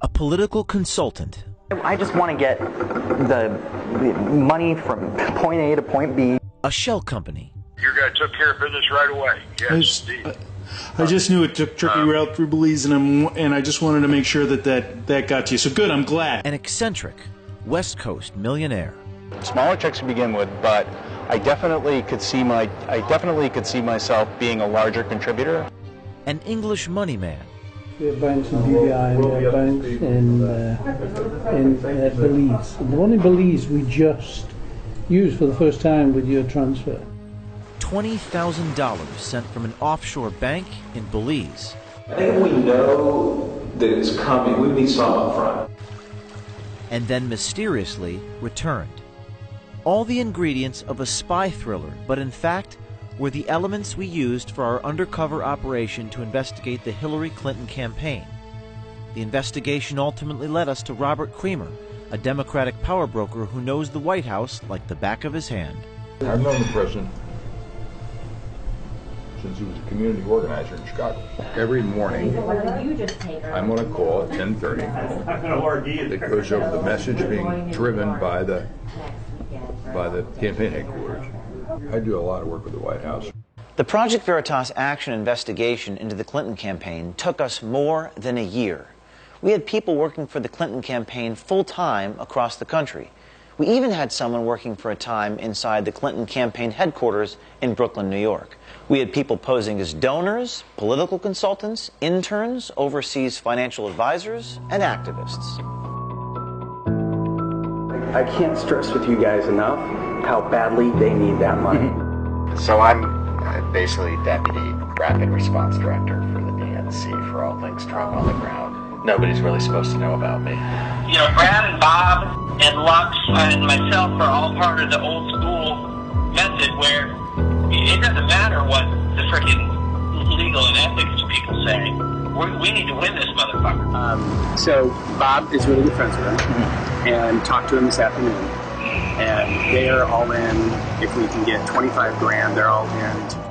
a political consultant. I just want to get the money from point A to point B. A shell company. Your guy took care of business right away. Yes, indeed. I just knew it took tricky route through Belize, and I just wanted to make sure that got to you. So good, I'm glad. An eccentric West Coast millionaire. Smaller checks to begin with, but I definitely could see myself being a larger contributor. An English money man. We have banks in BVI and we have banks in Belize. And the one in Belize we just used for the first time with your transfer. $20,000 sent from an offshore bank in Belize. I think we know that it's coming. We need some up front. And then mysteriously returned. All the ingredients of a spy thriller, but in fact were the elements we used for our undercover operation to investigate the Hillary Clinton campaign. The investigation ultimately led us to Robert Creamer, a Democratic power broker who knows the White House like the back of his hand. I've known the president since he was a community organizer in Chicago. Every morning, I'm on a call at 10:30 that goes over the message being driven by the campaign headquarters. I do a lot of work with the White House. The Project Veritas action investigation into the Clinton campaign took us more than a year. We had people working for the Clinton campaign full-time across the country. We even had someone working for a time inside the Clinton campaign headquarters in Brooklyn, New York. We had people posing as donors, political consultants, interns, overseas financial advisors, and activists. I can't stress with you guys enough how badly they need that money. So I'm basically Deputy Rapid Response Director for the DNC for all things Trump on the ground. Nobody's really supposed to know about me. You know, Brad and Bob and Lux and myself are all part of the old school method where it doesn't matter what the freaking legal and ethics people say. We need to win this motherfucker. So Bob is really good friends with him, and talked to him this afternoon. And they are all in. If we can get 25 grand, they're all in.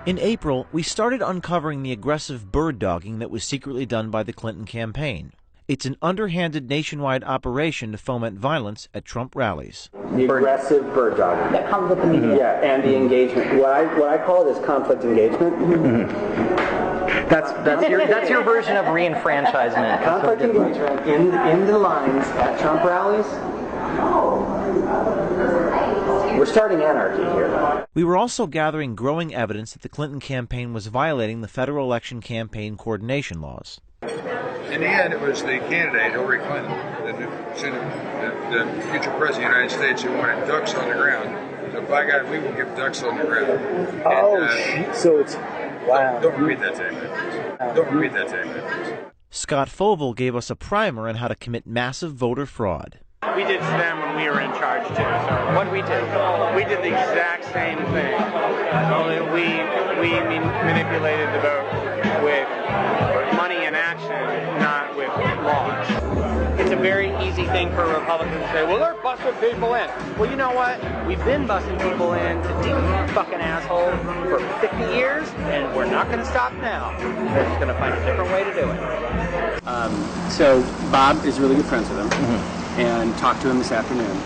In April, we started uncovering the aggressive bird dogging that was secretly done by the Clinton campaign. It's an underhanded nationwide operation to foment violence at Trump rallies. The aggressive bird dogging. That comes with the media. Yeah, and the engagement. What I call it is conflict engagement. That's your version of reenfranchisement. Conflict engagement in the lines at Trump rallies. We're starting anarchy here. We were also gathering growing evidence that the Clinton campaign was violating the federal election campaign coordination laws. In the end, it was the candidate, Hillary Clinton, the future president of the United States, who wanted ducks on the ground. So by God, we will give ducks on the ground. So it's... Wow. Don't repeat that statement. Don't repeat that statement. Scott Fovel gave us a primer on how to commit massive voter fraud. We did to them when we were in charge too. So What did we do? we did the exact same thing. Only we manipulated the vote with money and action, not with laws. It's a very easy thing for Republicans to say, well, they're busting people in. Well, you know what? We've been busting people in to deep fucking assholes for 50 years, and we're not going to stop now. We're just going to find a different way to do it. So Bob is really good friends with him, and talked to him this afternoon.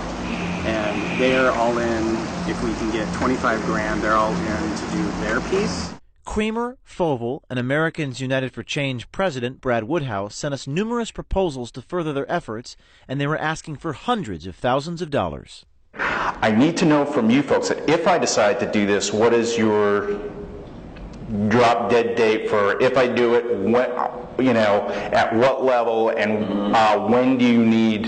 And they are all in. If we can get 25 grand, they're all in to do their piece. Creamer, Fovel, and Americans United for Change President Brad Woodhouse sent us numerous proposals to further their efforts, and they were asking for hundreds of thousands of dollars. I need to know from you folks that if I decide to do this, what is your drop dead date for if I do it, when, at what level, and when do you need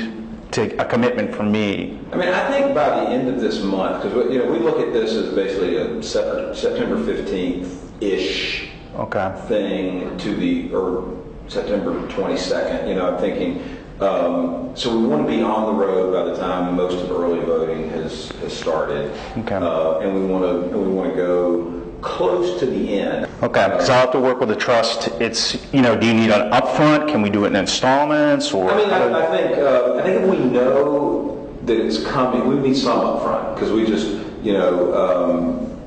a commitment from me? I mean, I think by the end of this month, because we look at this as basically a September 15th-ish thing or September 22nd. I'm thinking. So we want to be on the road by the time most of early voting has started, and we want to go close to the end. Okay, because I'll have to work with the trust. It's do you need an upfront? Can we do it in installments? Or I mean, I think if we know that it's coming, we need some upfront because we just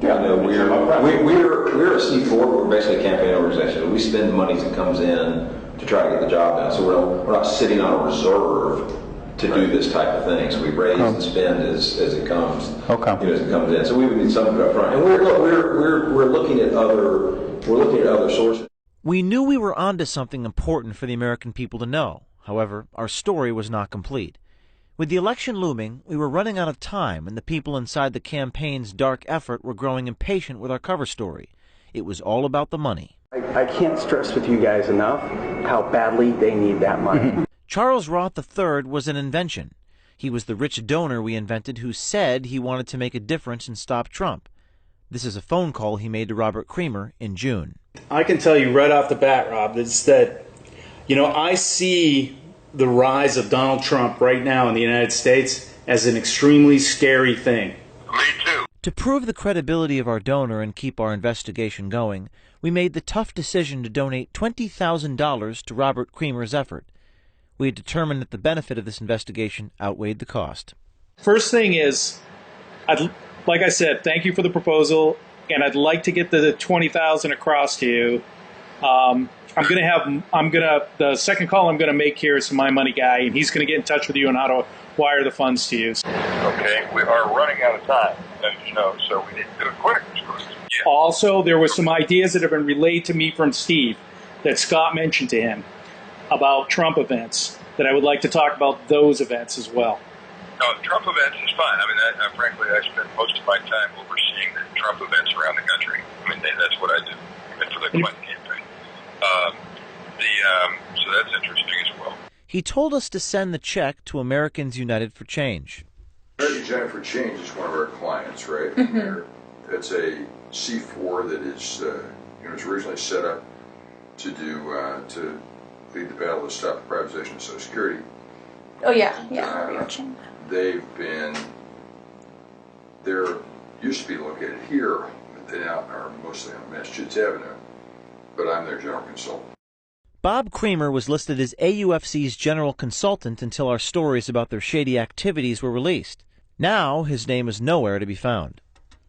Yeah, no, we're a C4, but we're basically a campaign organization. We spend the money that comes in to try to get the job done. So we're not sitting on a reserve to do this type of thing. So we raise and spend as it comes, as it comes in. So we would need something up front. And we're looking at other sources. We knew we were onto something important for the American people to know. However, our story was not complete. With the election looming, we were running out of time, and the people inside the campaign's dark effort were growing impatient with our cover story. It was all about the money. I can't stress with you guys enough how badly they need that money. Charles Roth III was an invention. He was the rich donor we invented who said he wanted to make a difference and stop Trump. This is a phone call he made to Robert Creamer in June. I can tell you right off the bat, Rob, that, I see the rise of Donald Trump right now in the United States as an extremely scary thing. Me too. To prove the credibility of our donor and keep our investigation going, we made the tough decision to donate $20,000 to Robert Creamer's effort. We had determined that the benefit of this investigation outweighed the cost. First thing is, like I said, thank you for the proposal, and I'd like to get the $20,000 across to you. The second call I'm gonna make here is to my money guy, and he's gonna get in touch with you on how to wire the funds to you. Okay, we are running out of time, as you know, so we need to do it quick. Yeah. Also, there were some ideas that have been relayed to me from Steve that Scott mentioned to him about Trump events, that I would like to talk about those events as well. No, the Trump events is fine. I mean, frankly, I spend most of my time overseeing the Trump events around the country. I mean, that's what I do, even for the Clinton campaign. So that's interesting as well. He told us to send the check to Americans United for Change. Americans United for Change is one of our clients, right? It's a C4 that is, was originally set up to to lead the battle to stop the privatization of Social Security. Oh yeah, They're used to be located here, but they now are mostly on Massachusetts Avenue. But I'm their general consultant. Bob Creamer was listed as AUFC's general consultant until our stories about their shady activities were released. Now his name is nowhere to be found.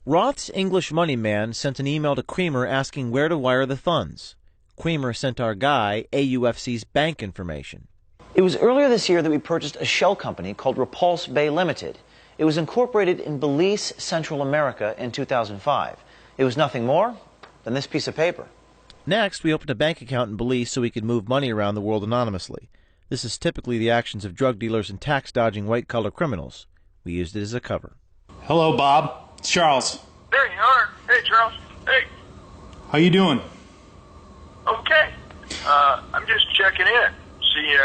Roth's English money man sent an email to Creamer asking where to wire the funds. Creamer sent our guy AUFC's bank information. It was earlier this year that we purchased a shell company called Repulse Bay Limited. It was incorporated in Belize, Central America in 2005. It was nothing more than this piece of paper. Next, we opened a bank account in Belize so we could move money around the world anonymously. This is typically the actions of drug dealers and tax-dodging white-collar criminals. We used it as a cover. Hello, Bob. It's Charles. There you are. Hey, Charles. Hey. How you doing? Okay. I'm just checking in. See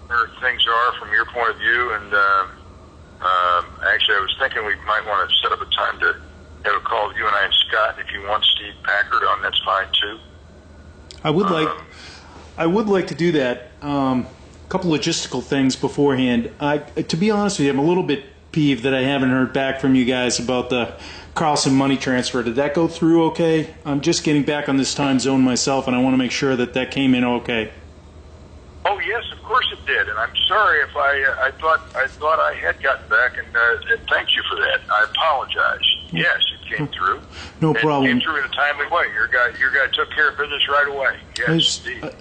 where things are from your point of view, and actually I was thinking we might want to set up a time to have a call with you and I and Scott. If you want Steve Packard on, that's fine too. I would like to do that. A couple logistical things beforehand. To be honest with you, I'm a little bit peeved that I haven't heard back from you guys about the Carlson money transfer. Did that go through okay? I'm just getting back on this time zone myself, and I want to make sure that came in okay. Oh yes, of course it did, and I'm sorry if I thought I had gotten back, and thank you for that. I apologize. Yes, it came through. No problem. It came through in a timely way. Your guy took care of business right away. Yes, indeed.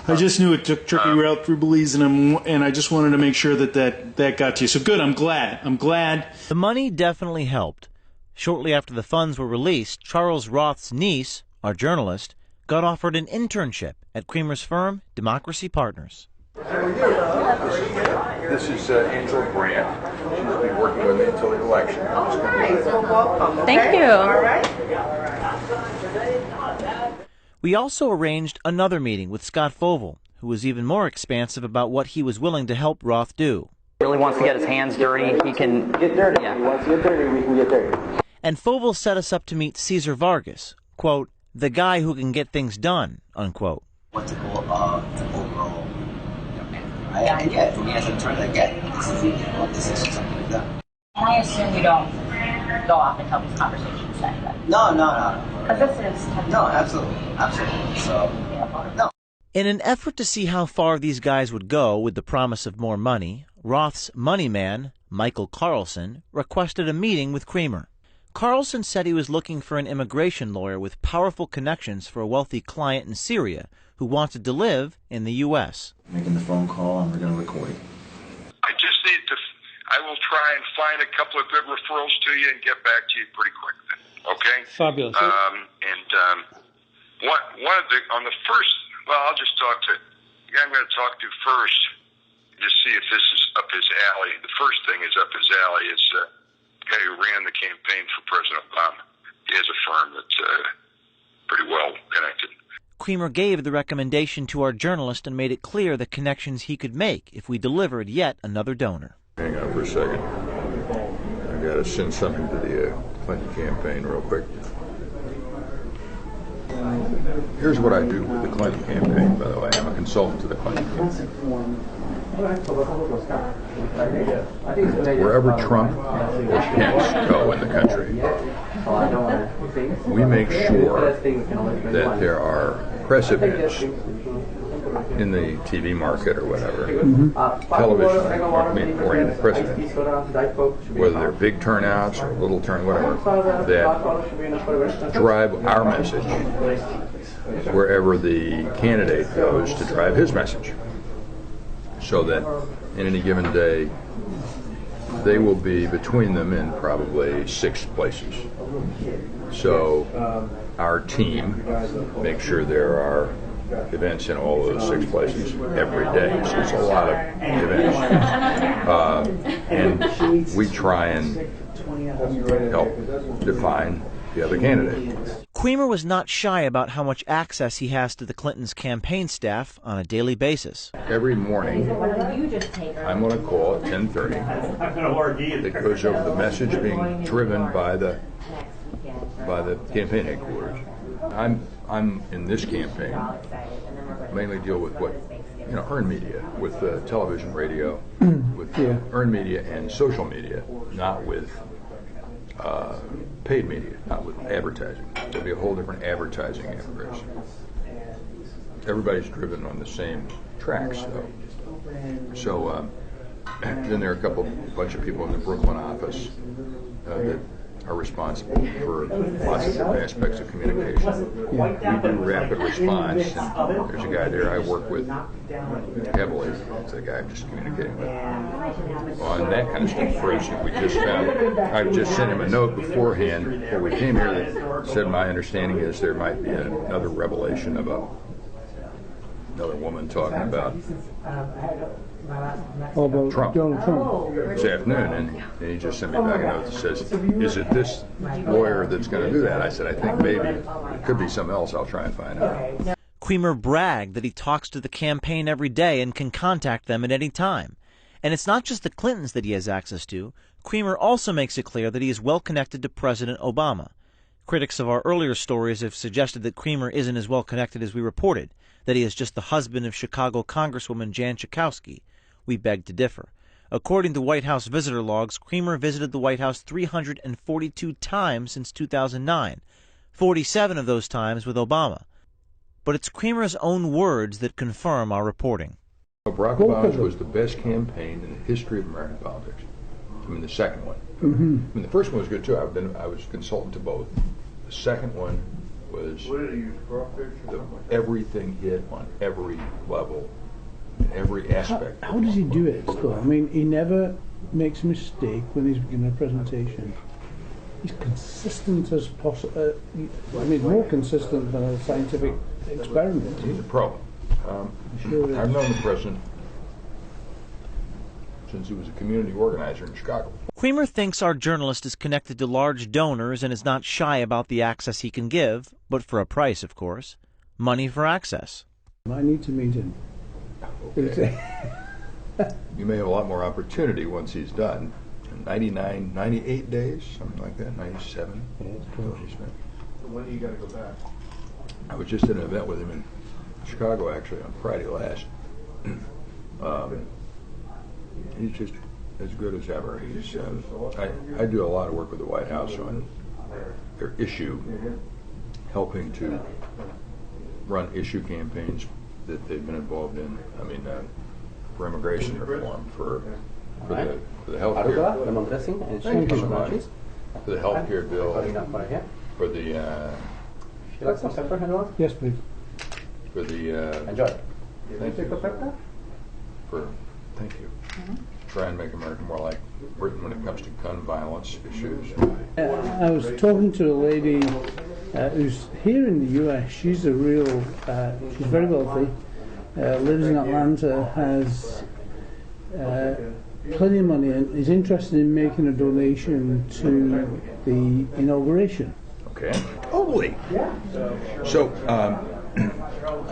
I just knew it took tricky route through Belize, and I just wanted to make sure that got to you. So good. I'm glad. The money definitely helped. Shortly after the funds were released, Charles Roth's niece, our journalist, got offered an internship at Creamer's firm, Democracy Partners. This is Angela Brandt. She'll be working with me until the election. Thank you. We also arranged another meeting with Scott Fovel, who was even more expansive about what he was willing to help Roth do. Really wants to get his hands dirty. He can get dirty. Yeah. He wants to get dirty. We can get dirty. And Fovel set us up to meet Cesar Vargas, quote, the guy who can get things done, unquote. What's the overall, and yeah, for me as an attorney, this is a decision, something like that. And I assume you don't go off and have these conversations then? No. Because this is... No, absolutely. So, no. In an effort to see how far these guys would go with the promise of more money, Roth's money man, Michael Carlson, requested a meeting with Creamer. Carlson said he was looking for an immigration lawyer with powerful connections for a wealthy client in Syria who wanted to live in the U.S. Making the phone call, and we're going to record it. I will try and find a couple of good referrals to you and get back to you pretty quick then. Okay? Fabulous. One of the, on the first, well, I'll just talk to, the guy I'm going to talk to first, just see if this is up his alley. The first thing is up his alley is the guy who ran the campaign for President Obama. He has a firm that's pretty well connected. Creamer gave the recommendation to our journalist and made it clear the connections he could make if we delivered yet another donor. Hang on for a second. I got to send something to the Clinton campaign real quick. Here's what I do with the Clinton campaign, by the way. I'm a consultant to the Clinton campaign. Wherever Trump or Pence go in the country, we make sure that there are press events in the TV market or whatever, television-oriented press events, whether they're big turnouts or little whatever, that drive our message wherever the candidate goes to drive his message. So that in any given day, they will be between them in probably 6 places. So our team makes sure there are events in all of those 6 places every day. So it's a lot of events. And we try and help define the other candidate. Creamer was not shy about how much access he has to the Clintons' campaign staff on a daily basis. Every morning, I'm on a call at 10:30 that goes over the message being driven by the campaign headquarters. I'm in this campaign mainly deal with what earned media, with television, radio, with earned media and social media, not with paid media, not with advertising. There'll be a whole different advertising apparatus. Everybody's driven on the same tracks, though. So then there are a bunch of people in the Brooklyn office that are responsible for lots of different aspects of communication. We do rapid response, and there's a guy there I work with heavily. It's the guy I'm just communicating with on that kind of stuff. For instance, I just sent him a note beforehand before we came here that said my understanding is there might be another revelation of another woman talking about Trump this afternoon, and he just sent me back a note that says, is it this lawyer that's going to do that? I said, I think maybe it could be something else. I'll try and find out. Creamer bragged that he talks to the campaign every day and can contact them at any time. And it's not just the Clintons that he has access to. Creamer also makes it clear that he is well connected to President Obama. Critics of our earlier stories have suggested that Creamer isn't as well connected as we reported, that he is just the husband of Chicago Congresswoman Jan Schakowsky. We beg to differ. According to White House visitor logs, Creamer visited the White House 342 times since 2009, 47 of those times with Obama. But it's Creamer's own words that confirm our reporting. Barack Obama's was the best campaign in the history of American politics. I mean, the second one. I mean, the first one was good too. I was consultant to both. The second one was everything hit on every level, every aspect. How does he do it, though? I mean, he never makes a mistake when he's giving a presentation. He's consistent as possible. I mean, more consistent than a scientific experiment. He's a pro. I've known the president since he was a community organizer in Chicago. Creamer thinks our journalist is connected to large donors and is not shy about the access he can give, but for a price, of course. Money for access. I need to meet him. Okay. You may have a lot more opportunity once he's done. 98 days, something like that, 97. Yeah, cool. So when do you got to go back? I was just at an event with him in Chicago, actually, on Friday last. He's just as good as ever. He's, I do a lot of work with the White House on their issue, helping to run issue campaigns that they've been involved in. I mean, for immigration reform, for the health care. Lemon dressing and Thank you so much. For the health care bill, for the, Yes, please. for the, Enjoy. thank you. Thank you. Try and make America more like Britain when it comes to gun violence issues. I was talking to a lady who's here in the US. She's a real, she's very wealthy, lives in Atlanta, has plenty of money, and is interested in making a donation to the inauguration. Okay. Holy. So,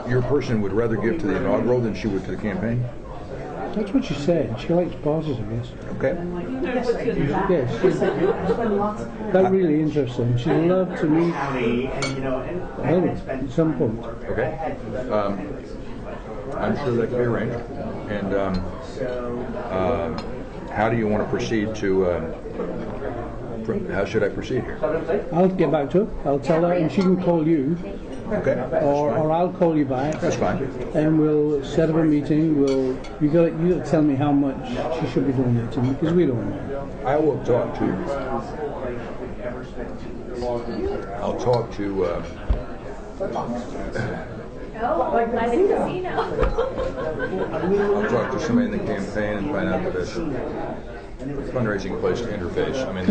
your person would rather give to the inaugural than she would to the campaign? That's what she said. She likes parties, I guess. Okay. Yes. That's really interesting. She'd love to meet him at some point. Okay. I'm sure that can be arranged. And how do you want to proceed to? How should I proceed here? I'll get back to her. I'll tell her, and she can call you. Okay. Or I'll call you back. That's fine. And we'll set up a meeting. You got to tell me how much she should be donating, because we don't know. I will talk to. I'll talk to. I'll talk to somebody in the campaign and find out that it's a fundraising place to interface. I mean,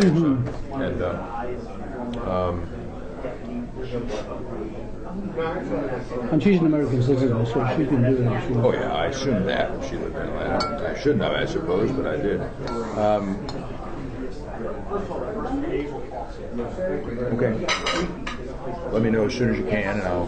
and she's an American citizen, so she can do that. Oh yeah, I assumed that if she lived in Atlanta. I shouldn't have, I suppose, but I did. Okay. Let me know as soon as you can, and I'll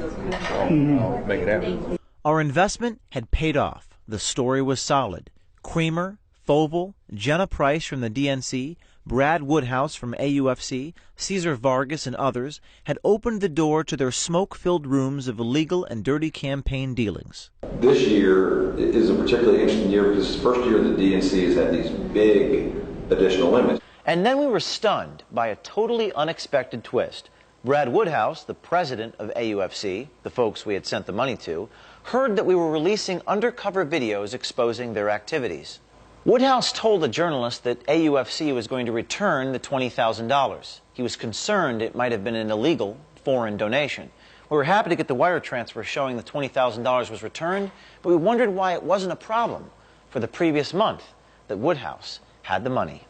make it happen. Our investment had paid off. The story was solid. Creamer, Fovell, Jenna Price from the DNC, Brad Woodhouse from AUFC, Cesar Vargas, and others had opened the door to their smoke-filled rooms of illegal and dirty campaign dealings. This year is a particularly interesting year because it's the first year the DNC has had these big additional limits. And then we were stunned by a totally unexpected twist. Brad Woodhouse, the president of AUFC, the folks we had sent the money to, heard that we were releasing undercover videos exposing their activities. Woodhouse told a journalist that AUFC was going to return the $20,000. He was concerned it might have been an illegal foreign donation. We were happy to get the wire transfer showing the $20,000 was returned, but we wondered why it wasn't a problem for the previous month that Woodhouse had the money.